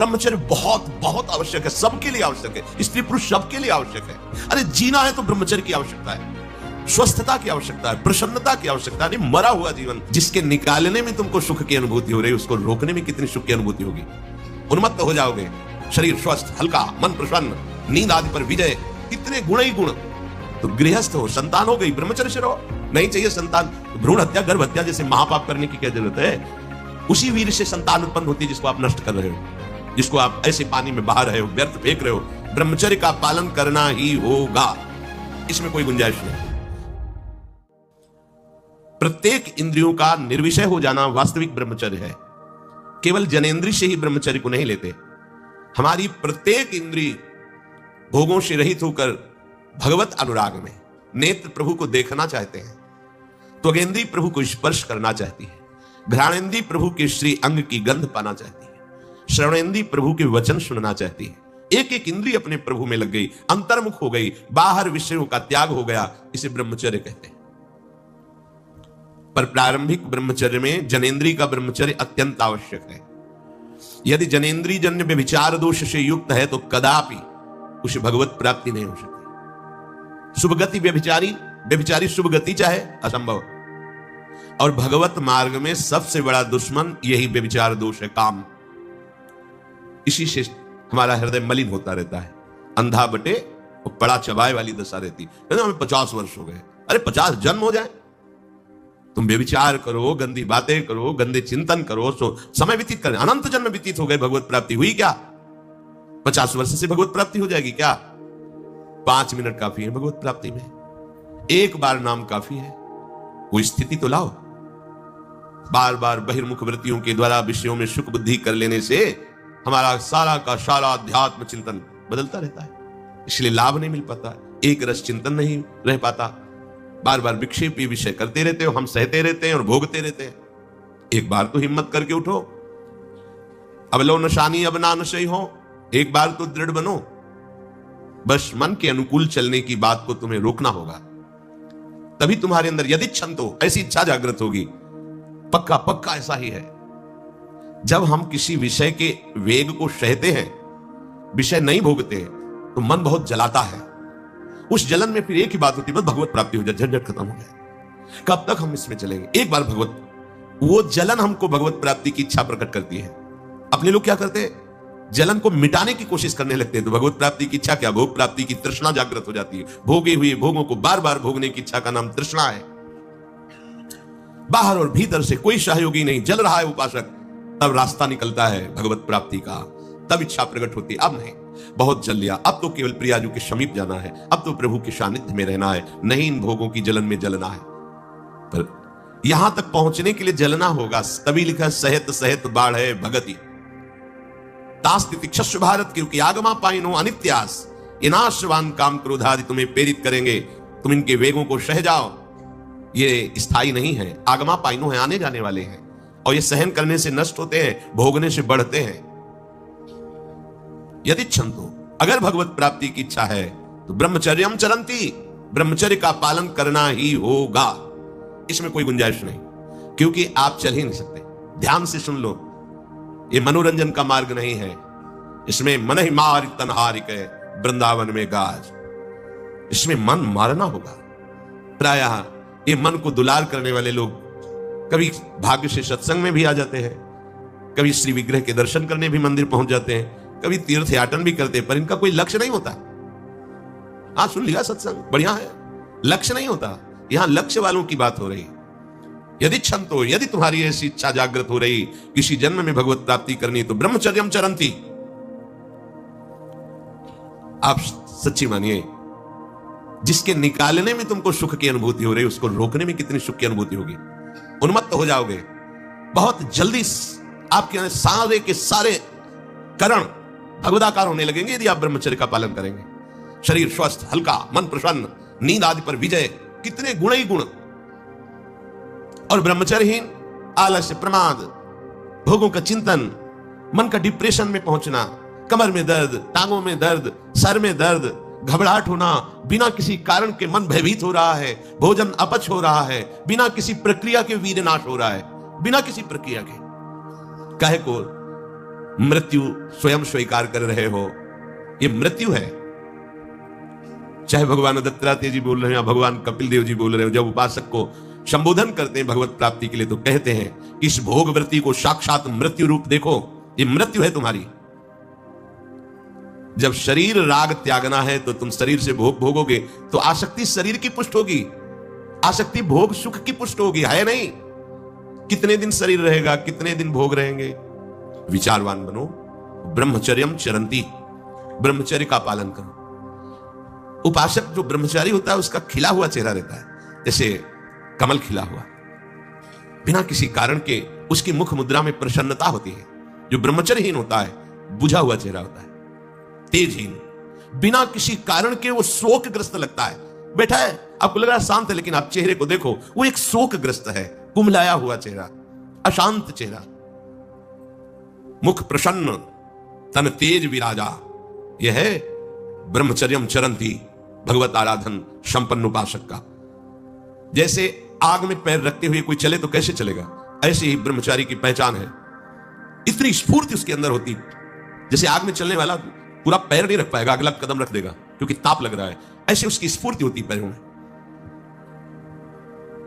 ब्रह्मचर्य बहुत बहुत आवश्यक है, सबके लिए आवश्यक है, स्त्री पुरुष सबके लिए आवश्यक है। अरे जीना है तो ब्रह्मचर्य की आवश्यकता है, स्वस्थता की आवश्यकता है, प्रसन्नता की आवश्यकता है। मरा हुआ जीवन जिसके निकालने में तुमको सुख की अनुभूति हो रही है, उसको रोकने में कितनी सुख की अनुभूति होगी। उन्मत्त हो जाओगे, शरीर स्वस्थ, हल्का, मन प्रसन्न, नींद आदि पर विजय, कितने गुण ही गुण। तो गृहस्थ हो, संतान हो गई, ब्रह्मचर्य से रहो। नहीं चाहिए संतान, भ्रूण हत्या, गर्भ हत्या जैसे महापाप करने की क्या जरूरत है। उसी वीर से संतान उत्पन्न होती है जिसको आप नष्ट कर रहे हो, जिसको आप ऐसे पानी में बहा रहे हो, व्यर्थ फेंक रहे हो। ब्रह्मचर्य का पालन करना ही होगा, इसमें कोई गुंजाइश नहीं। प्रत्येक इंद्रियों का निर्विषय हो जाना वास्तविक ब्रह्मचर्य है। केवल जनेंद्रिय से ही ब्रह्मचर्य को नहीं लेते। हमारी प्रत्येक इंद्रिय भोगों से रहित होकर भगवत अनुराग में, नेत्र प्रभु को देखना चाहते हैं, त्वगेंद्रिय प्रभु को स्पर्श करना चाहती है, घ्राणेंद्रिय प्रभु के श्री अंग की गंध पाना चाहती है, श्रवणेंद्रिय प्रभु के वचन सुनना चाहती है। एक एक इंद्रिय अपने प्रभु में लग गई, अंतर्मुख हो गई, बाहर विषयों का त्याग हो गया। इसे ब्रह्मचर्य कहते हैं। पर प्रारंभिक ब्रह्मचर्य में जनेंद्रिय का ब्रह्मचर्य अत्यंत आवश्यक है। यदि जनेंद्रिय जन्य व्यभिचार दोष से युक्त है तो कदापि उसे भगवत प्राप्ति नहीं हो सकती। शुभ गति व्यभिचारी शुभ गति चाहे, असंभव। और भगवत मार्ग में सबसे बड़ा दुश्मन यही व्यभिचार दोष है, काम। इसी से हमारा हृदय मलिन होता रहता है, अंधा बटे और बड़ा चबाए वाली दशा रहती है। हमें 50 वर्ष हो गए, अरे 50 जन्म हो जाए, तुम व्यभिचार करो, गंदी बातें करो, गंदे चिंतन करो, सो समय व्यतीत करें। अनंत जन्म व्यतीत हो गए, भगवत प्राप्ति हुई क्या? 50 वर्ष से भगवत प्राप्ति हो जाएगी क्या? 5 मिनट काफी है भगवत प्राप्ति में, एक बार नाम काफी है। वो स्थिति तो लाओ। बार बार बहिर्मुख वृत्तियों के द्वारा विषयों में सुख बुद्धि कर लेने से हमारा सारा का सारा अध्यात्म चिंतन बदलता रहता है, इसलिए लाभ नहीं मिल पाता, एक रस चिंतन नहीं रह पाता। बार बार विक्षेपी विषय करते रहते हो, हम सहते रहते हैं और भोगते रहते हैं। एक बार तो हिम्मत करके उठो, अब लो नशानी अब ना नशे हो, एक बार तो दृढ़ बनो। बस मन के अनुकूल चलने की बात को तुम्हें रोकना होगा, तभी तुम्हारे अंदर यदि क्षंतो ऐसी इच्छा जागृत होगी। पक्का पक्का ऐसा ही है। जब हम किसी विषय के वेग को सहते हैं, विषय नहीं भोगते हैं, तो मन बहुत जलाता है। उस जलन में फिर एक ही बात होती है, बस भगवत प्राप्ति हो जाए, झंझट खत्म हो जाए। कब तक हम इसमें चलेंगे? एक बार भगवत, वो जलन हमको भगवत प्राप्ति की इच्छा प्रकट करती है। अपने लोग क्या करते हैं? जलन को मिटाने की कोशिश करने लगते हैं, तो भगवत प्राप्ति की इच्छा क्या, भोग प्राप्ति की तृष्णा जागृत हो जाती है। भोगे हुए भोगों को बार बार भोगने की इच्छा का नाम तृष्णा है। बाहर और भीतर से कोई सहयोगी नहीं, जल रहा है उपासक, तब रास्ता निकलता है भगवत प्राप्ति का, तब इच्छा प्रकट होती है। अब नहीं, बहुत जल लिया, अब तो केवल प्रियाजू के समीप जाना है, अब तो प्रभु के सानिध्य में रहना है, नहीं इन भोगों की जलन में जलना है। पर यहां तक पहुंचने के लिए जलना होगा, तभी लिखा है सहित सहित बाढ़ है भगति तास्तितिक्षस्व भारत, क्योंकि आगमा पाइनो अनित्यास, ये नाशवान काम क्रोधादि तुम्हें प्रेरित करेंगे, तुम इनके वेगों को सह जाओ। ये स्थायी नहीं है, आगमा पाइनो है, आने जाने वाले हैं, और ये सहन करने से नष्ट होते हैं, भोगने से बढ़ते हैं। यदि क्षंतो, अगर भगवत प्राप्ति की इच्छा है तो ब्रह्मचर्यम चरंती, ब्रह्मचर्य का पालन करना ही होगा, इसमें कोई गुंजाइश नहीं, क्योंकि आप चल ही नहीं सकते। ध्यान से सुन लो, ये मनोरंजन का मार्ग नहीं है, इसमें मन ही मार तनहारिक है वृंदावन में गाज, इसमें मन मारना होगा। प्रायः ये मन को दुलार करने वाले लोग कभी भाग्य से सत्संग में भी आ जाते हैं, कभी श्री विग्रह के दर्शन करने भी मंदिर पहुंच जाते हैं, कभी तीर्थ याटन भी करते हैं, पर इनका कोई लक्ष्य नहीं होता। हाँ, सुन लिया सत्संग, बढ़िया है, लक्ष्य नहीं होता। यहां लक्ष्य वालों की बात हो रही। यदि क्षंतो, यदि तुम्हारी ऐसी इच्छा जागृत हो रही किसी जन्म में भगवत प्राप्ति करनी, तो ब्रह्मचर्यम चरंती। आप सच्ची मानिए, जिसके निकालने में तुमको सुख की अनुभूति हो रही, उसको रोकने में कितनी सुख की अनुभूति होगी। उन्मत्त हो जाओगे, बहुत जल्दी आपके सारे के सारे करण भगवदाकार होने लगेंगे यदि आप ब्रह्मचर्य का पालन करेंगे। शरीर स्वस्थ, हल्का, मन प्रसन्न, नींद आदि पर विजय, कितने गुण ही गुण। और ब्रह्मचर्यहीन आलस्य, प्रमाद, भोगों का चिंतन, मन का डिप्रेशन में पहुंचना, कमर में दर्द, टांगों में दर्द, सर में दर्द, घबराहट होना, बिना किसी कारण के मन भयभीत हो रहा है, भोजन अपच हो रहा है, बिना किसी प्रक्रिया के वीरनाश हो रहा है, बिना किसी प्रक्रिया के। काहे को? मृत्यु स्वयं स्वीकार कर रहे हो, ये मृत्यु है। चाहे भगवान दत्तात्रेय जी बोल रहे हैं या भगवान कपिल देव जी बोल रहे हो, जब उपासक को संबोधन करते हैं भगवत प्राप्ति के लिए तो कहते हैं इस भोग वृत्ति को साक्षात मृत्यु रूप देखो, ये मृत्यु है तुम्हारी। जब शरीर राग त्यागना है तो तुम शरीर से भोग भोगोगे तो आसक्ति शरीर की पुष्ट होगी, आसक्ति भोग सुख की पुष्ट होगी, है नहीं। कितने दिन शरीर रहेगा, कितने दिन भोग रहेंगे। विचारवान बनो, ब्रह्मचर्यम चरंती, ब्रह्मचर्य का पालन करो। उपासक जो ब्रह्मचारी होता है उसका खिला हुआ चेहरा रहता है, जैसे कमल खिला हुआ, बिना किसी कारण के उसकी मुख मुद्रा में प्रसन्नता होती है। जो ब्रह्मचर्यहीन होता है बुझा हुआ चेहरा होता है, तेजहीन, बिना किसी कारण के वो शोकग्रस्त लगता है। बैठा है, आपको लग रहा है शांत है, लेकिन आप चेहरे को देखो वो एक शोकग्रस्त है, कुम्हलाया हुआ चेहरा, अशांत चेहरा, मुख प्रसन्न, तन तेज विराजा। यह है ब्रह्मचर्यम चरंती, भगवत आराधन संपन्न उपासक का। जैसे आग में पैर रखते हुए कोई चले तो कैसे चलेगा, ऐसे ही ब्रह्मचारी की पहचान है। इतनी स्फूर्ति उसके अंदर होती, जैसे आग में चलने वाला पूरा पैर नहीं रख पाएगा, अगला कदम रख देगा क्योंकि ताप लग रहा है, ऐसे उसकी स्फूर्ति होती पैरों में।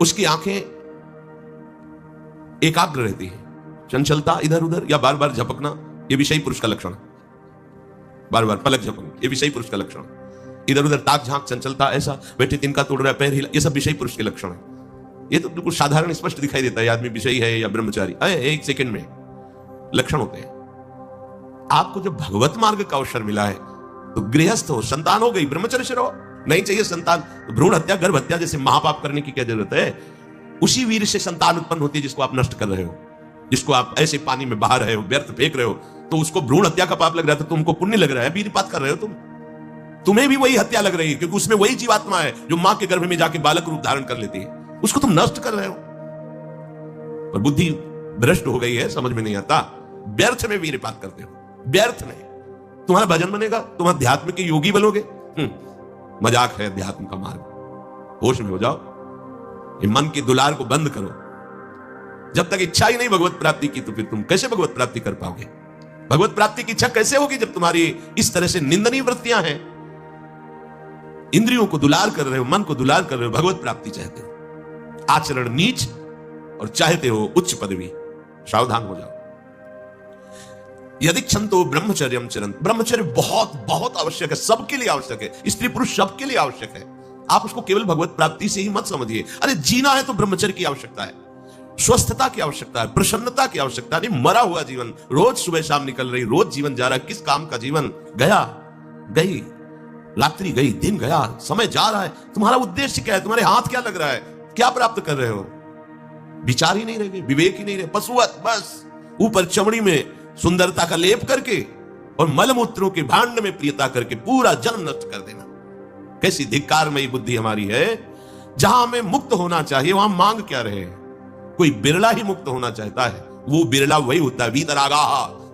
उसकी आंखें एकाग्र रहती है, चंचलता इधर उधर या बार बार झपकना यह विषयी पुरुष का लक्षण, बार बार पलक झपकना यह विषयी पुरुष का लक्षण, इधर उधर ताक झांक चंचलता, ऐसा बैठे तिनका तोड़ रहा है, पैर हिला, ये सब विषयी पुरुष के लक्षण है। ये तो बिल्कुल साधारण स्पष्ट दिखाई देता है आदमी विषयी है या ब्रह्मचारी, एक सेकंड में लक्षण होते हैं। आपको जब भगवत मार्ग का अवसर मिला है तो गृहस्थ हो, संतान हो गई, ब्रह्मचर्य से रहो। नहीं चाहिए संतान तो भ्रूण हत्या, गर्भ हत्या जैसे महापाप करने की क्या जरूरत है। उसी वीर से संतान उत्पन्न होती है जिसको आप नष्ट कर रहे हो, जिसको आप ऐसे पानी में बहा रहे हो, व्यर्थ फेंक रहे हो, तो उसको भ्रूण हत्या का पाप लग रहा है, तो तुमको पुण्य लग रहा है, वीरपात कर रहे हो तुम्हें भी वही हत्या लग रही है, क्योंकि उसमें वही जीवात्मा है जो मां के गर्भ में जाके बालक रूप धारण कर लेती है, उसको तुम नष्ट कर रहे हो। पर बुद्धि भ्रष्ट हो गई है, समझ में नहीं आता, व्यर्थ में वीरपात करते हो, व्यर्थ में। तुम्हारा भजन बनेगा, तुम अध्यात्म के योगी बनोगे, मजाक है अध्यात्म का मार्ग। होश में हो जाओ, ये मन की दुलार को बंद करो। जब तक इच्छा ही नहीं भगवत प्राप्ति की तो फिर तुम कैसे भगवत प्राप्ति कर पाओगे। भगवत प्राप्ति की इच्छा कैसे होगी जब तुम्हारी इस तरह से निंदनीय वृत्तियां हैं। इंद्रियों को दुलार कर रहे हो, मन को दुलार कर रहे हो, भगवत प्राप्ति चाहते हो, आचरण नीच और चाहते हो उच्च पदवी। सावधान हो जाओ। यदि क्षंतो ब्रह्मचर्यम चरंत, ब्रह्मचर्य बहुत बहुत आवश्यक है, सबके लिए आवश्यक है, स्त्री पुरुष सबके लिए आवश्यक है। आप उसको केवल भगवत प्राप्ति से ही मत समझिए। अरे जीना है तो ब्रह्मचर्य की आवश्यकता है, स्वस्थता की आवश्यकता है, प्रसन्नता की आवश्यकता नहीं। मरा हुआ जीवन, रोज सुबह शाम निकल रही, रोज जीवन जा रहा है, किस काम का जीवन, गया गई, रात्रि गई, दिन गया, समय जा रहा है। तुम्हारा उद्देश्य क्या है, तुम्हारे हाथ क्या लग रहा है, क्या प्राप्त कर रहे हो। विचार ही नहीं रह गए, विवेक ही नहीं रहे, पशुवत बस ऊपर चमड़ी में सुंदरता का लेप करके और मलमूत्रों के भांड में प्रियता करके पूरा जन्म नष्ट कर देना। कैसी धिक्कारमयी बुद्धि हमारी है। जहां हमें मुक्त होना चाहिए वहां मांग क्या रहे। कोई बिरला ही मुक्त होना चाहता है, वो बिरला वही होता है वीतरागा,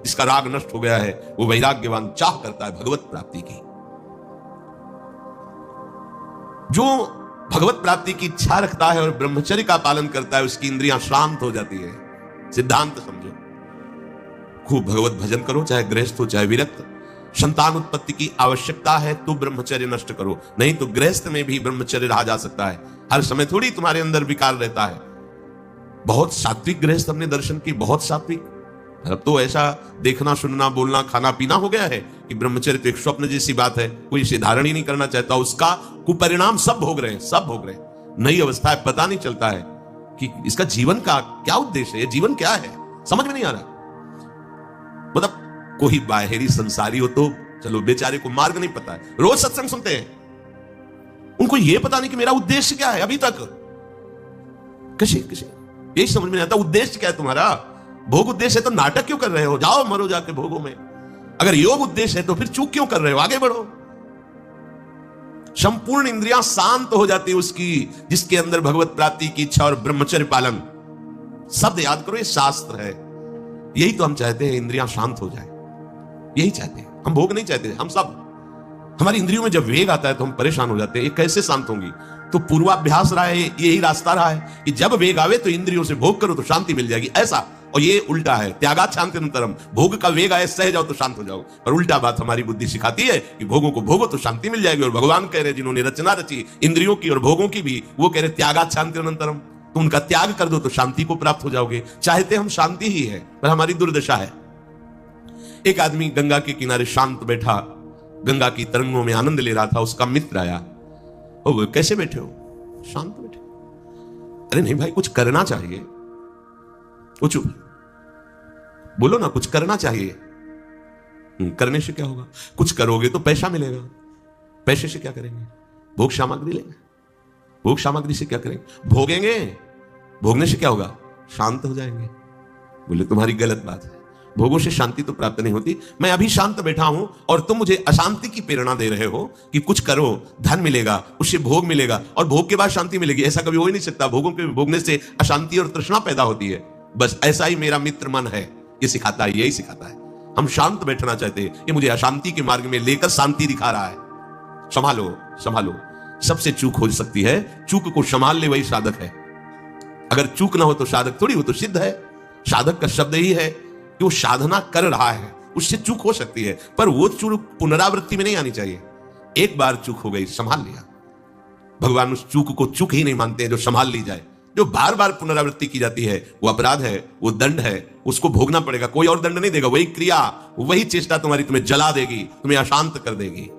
जिसका राग नष्ट हो गया है, वो वैराग्यवान चाह करता है भगवत प्राप्ति की। जो भगवत प्राप्ति की इच्छा रखता है और ब्रह्मचर्य का पालन करता है, उसकी इंद्रियां शांत हो जाती है। सिद्धांत समझो। खूब भगवत भजन करो, चाहे गृहस्थ हो चाहे विरक्त। संतान उत्पत्ति की आवश्यकता है तो ब्रह्मचर्य नष्ट करो, नहीं तो गृहस्थ में भी ब्रह्मचर्य रहा जा सकता है। हर समय थोड़ी तुम्हारे अंदर विकार रहता है। बहुत सात्विक गृहस्थ हमने दर्शन की, बहुत सात्विक। अब तो ऐसा देखना सुनना बोलना खाना पीना हो गया है कि ब्रह्मचर्य तो एक स्वप्न जैसी बात है, कोई इसे धारण ही नहीं करना चाहता। उसका कुपरिणाम सब भोग रहे हैं, सब भोग रहे हैं। नई अवस्था है, पता नहीं चलता है कि इसका जीवन का क्या उद्देश्य है, जीवन क्या है, समझ में नहीं आ रहा। मतलब कोई बाहरी संसारी हो तो चलो, बेचारे को मार्ग नहीं पता है, रोज सत्संग सुनते हैं, उनको यह पता नहीं कि मेरा उद्देश्य क्या है। अभी तक कैसे यही समझ में नहीं आता, उद्देश्य क्या है तुम्हारा। भोग उद्देश्य है तो नाटक क्यों कर रहे हो, जाओ मरो जाके भोगों में। अगर योग उद्देश्य है तो फिर चूक क्यों कर रहे हो, आगे बढ़ो। संपूर्ण इंद्रियां शांत हो जाती है उसकी जिसके अंदर भगवत प्राप्ति की इच्छा और ब्रह्मचर्य पालन। शब्द याद करो, ये शास्त्र है। यही तो हम चाहते हैं, इंद्रियां शांत हो जाए, यही चाहते हैं हम। भोग नहीं चाहते हम सब। हमारी इंद्रियों में जब वेग आता है तो हम परेशान हो जाते हैं, ये कैसे शांत होंगी। तो पूर्वाभ्यास रहा है, यही रास्ता रहा है कि जब वेग आवे तो इंद्रियों से भोग करो तो शांति मिल जाएगी। ऐसा और ये उल्टा है, त्यागात शांतिरंतरम, भोग का वेग आए सह जाओ तो शांत हो जाओ। पर उल्टा बात हमारी बुद्धि सिखाती है कि भोगों को भोगो तो शांति मिल जाएगी। और भगवान कह रहे जिन्होंने रचना रची इंद्रियों की और भोगों की भी, वो कह रहे त्यागात शांतिरंतरम, तो उनका त्याग कर दो तो शांति को प्राप्त हो जाओगे। चाहते हम शांति ही है, पर हमारी दुर्दशा है। एक आदमी गंगा के किनारे शांत बैठा, गंगा की तरंगों में आनंद ले रहा था। उसका मित्र आया, ओ कैसे बैठे हो? शांत बैठे। अरे नहीं भाई, कुछ करना चाहिए। वो चुप, बोलो ना, कुछ करना चाहिए। करने से क्या होगा? कुछ करोगे तो पैसा मिलेगा। पैसे से क्या करेंगे? भोग सामग्री लेंगे। भोग सामग्री से क्या करेंगे? भोगेंगे। भोगने से क्या होगा? शांत हो जाएंगे। बोले तुम्हारी गलत बात है, भोगों से शांति तो प्राप्त नहीं होती। मैं अभी शांत बैठा हूं और तुम मुझे अशांति की प्रेरणा दे रहे हो कि कुछ करो, धन मिलेगा, उससे भोग मिलेगा और भोग के बाद शांति मिलेगी। ऐसा कभी हो ही नहीं सकता। भोगों के भोगने से अशांति और तृष्णा पैदा होती है। बस ऐसा ही मेरा मित्र मन है, ये सिखाता है, यही सिखाता है। हम शांत बैठना चाहते हैं, ये मुझे अशांति के मार्ग में लेकर शांति दिखा रहा है। संभालो संभालो। सबसे चूक हो सकती है, चूक को संभाल ले वही साधक है। अगर चूक ना हो तो साधक थोड़ी, वो तो सिद्ध है। साधक का शब्द ही है कि वो साधना कर रहा है, उससे चूक हो सकती है, पर वो चूक पुनरावृत्ति में नहीं आनी चाहिए। एक बार चूक हो गई, संभाल लिया। भगवान उस चूक को चूक ही नहीं मानते हैं जो संभाल ली जाए। जो बार बार पुनरावृत्ति की जाती है वो अपराध है, वो दंड है, उसको भोगना पड़ेगा। कोई और दंड नहीं देगा। वही क्रिया, वही चेष्टा तुम्हारी तुम्हें जला देगी, तुम्हें अशांत कर देगी।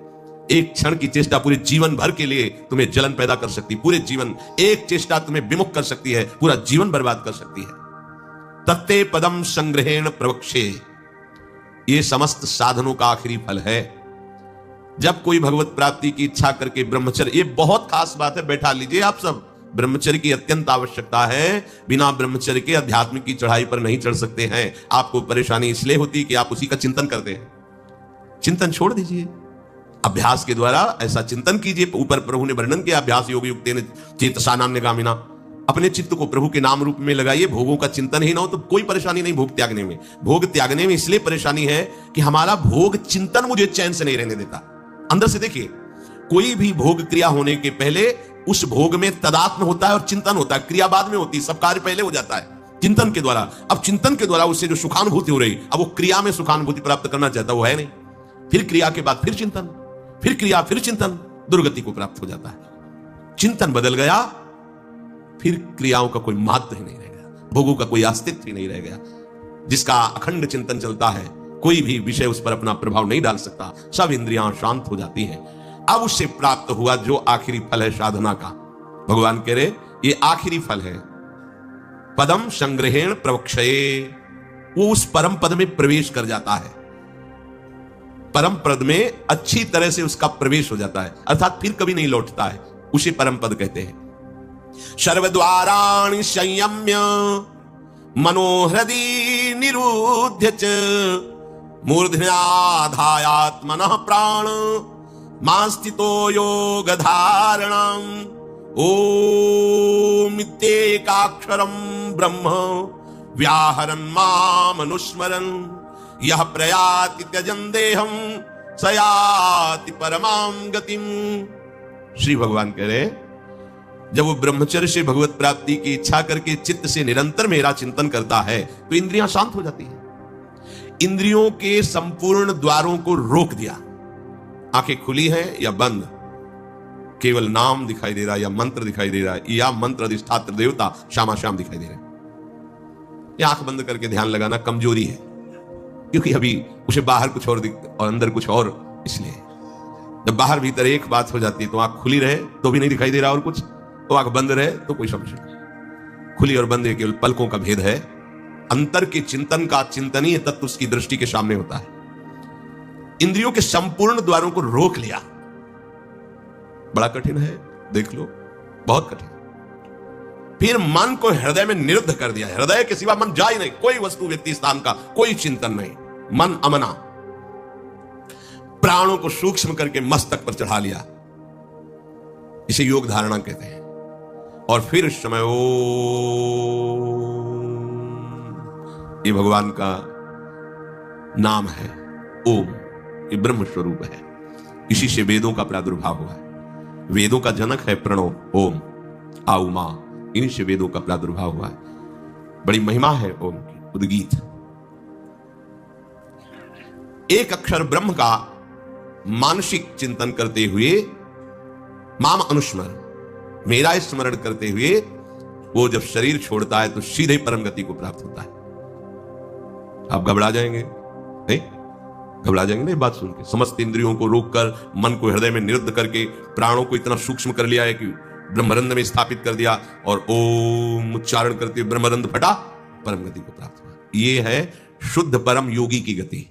एक क्षण की चेष्टा पूरे जीवन भर के लिए तुम्हें जलन पैदा कर सकती है। पूरे जीवन एक चेष्टा तुम्हें विमुख कर सकती है, पूरा जीवन बर्बाद कर सकती है। तत्ते पदम संग्रहेण प्रवक्षे, ये समस्त साधनों का आखिरी फल है। जब कोई भगवत प्राप्ति की इच्छा करके ब्रह्मचर्य, ये बहुत खास बात है, बैठा लीजिए आप सब। ब्रह्मचर्य की अत्यंत आवश्यकता है। बिना ब्रह्मचर्य के अध्यात्म की चढ़ाई पर नहीं चढ़ सकते हैं। आपको परेशानी इसलिए होती है कि आप उसी का चिंतन करते हैं। चिंतन छोड़ दीजिए, अभ्यास के द्वारा ऐसा चिंतन कीजिए। ऊपर प्रभु ने वर्णन किया, अभ्यास योग युक्तेन चेतसा नान्यगामिना। अपने चित्त को प्रभु के नाम रूप में लगाइए। भोगों का चिंतन ही ना हो तो कोई परेशानी नहीं भोग त्यागने में। भोग त्यागने में इसलिए परेशानी है कि हमारा भोग चिंतन मुझे चैन से नहीं रहने देता। अंदर से देखिए, कोई भी भोग क्रिया होने के पहले उस भोग में तदात्म होता है और चिंतन होता है। क्रिया बाद में होती है, सब कार्य पहले हो जाता है चिंतन के द्वारा। अब चिंतन के द्वारा उससे जो सुखानुभूति हो रही, अब वो क्रिया में सुखानुभूति प्राप्त करना चाहता, वो है नहीं। फिर क्रिया के बाद फिर चिंतन, फिर क्रिया, फिर चिंतन, दुर्गति को प्राप्त हो जाता है। चिंतन बदल गया, फिर क्रियाओं का कोई महत्व ही नहीं रह गया, भोगों का कोई अस्तित्व ही नहीं रह गया। जिसका अखंड चिंतन चलता है, कोई भी विषय उस पर अपना प्रभाव नहीं डाल सकता। सब इंद्रियां शांत हो जाती हैं। अब उससे प्राप्त हुआ जो आखिरी फल है साधना का, भगवान कह रहे ये आखिरी फल है। पदम संग्रहेण प्रवक्षये, वो उस परम पद में प्रवेश कर जाता है। परम पद में अच्छी तरह से उसका प्रवेश हो जाता है, अर्थात फिर कभी नहीं लौटता है। उसे परम पद कहते हैं। सर्वद्वाराणि संयम्य मनोहृदि निरुध्य च मूर्धन्याधायात्मनः प्राण मास्तितो योग धारणम ओम इत्येकाक्षरम ब्रह्म व्याहरन् मामनुस्मरन् यह प्रयाति त्यजन् देहं स याति परमां गतिम्। श्री भगवान कह रहे, जब वो ब्रह्मचर्य से भगवत प्राप्ति की इच्छा करके चित्त से निरंतर मेरा चिंतन करता है तो इंद्रियां शांत हो जाती हैं। इंद्रियों के संपूर्ण द्वारों को रोक दिया। आंखें खुली हैं या बंद, केवल नाम दिखाई दे रहा है या मंत्र दिखाई दे रहा है, या मंत्र अधिष्ठात्र देवता श्यामाश्याम दिखाई दे रहे हैं। या आंख बंद करके ध्यान लगाना कमजोरी है, क्योंकि अभी उसे बाहर कुछ और और अंदर कुछ और। इसलिए जब बाहर भीतर एक बात हो जाती है तो आंख खुली रहे तो भी नहीं दिखाई दे रहा और कुछ, तो आंख बंद रहे तो कोई समस्या नहीं। खुली और बंद केवल पलकों का भेद है। अंतर के चिंतन का चिंतनीय तत्व उसकी दृष्टि के सामने होता है। इंद्रियों के संपूर्ण द्वारों को रोक लिया। बड़ा कठिन है, देख लो, बहुत कठिन। फिर मन को हृदय में निरुद्ध कर दिया। हृदय के सिवा मन जा ही नहीं, कोई वस्तु व्यक्ति स्थान का कोई चिंतन नहीं, मन अमना। प्राणों को सूक्ष्म करके मस्तक पर चढ़ा लिया, इसे योग धारणा कहते हैं। और फिर इस समय ये भगवान का नाम है ओम, ये ब्रह्म स्वरूप है। इसी से वेदों का प्रादुर्भाव हुआ है। वेदों का जनक है प्रणव ओम, आ उमा, इन्हीं से वेदों का प्रादुर्भाव हुआ है। बड़ी महिमा है ओम की। उद्गीत। एक अक्षर ब्रह्म का मानसिक चिंतन करते हुए माम अनुस्मरण, मेरा स्मरण करते हुए वो जब शरीर छोड़ता है तो सीधे परम गति को प्राप्त होता है। आप घबरा जाएंगे नहीं? घबरा जाएंगे नहीं बात सुन के? समस्त इंद्रियों को रोककर मन को हृदय में निरुद्ध करके प्राणों को इतना सूक्ष्म कर लिया है कि ब्रह्मरंध्र में स्थापित कर दिया और ओम उच्चारण करते हुए ब्रह्मरंध्र फटा, परम गति को प्राप्त हुआ। ये है शुद्ध परम योगी की गति।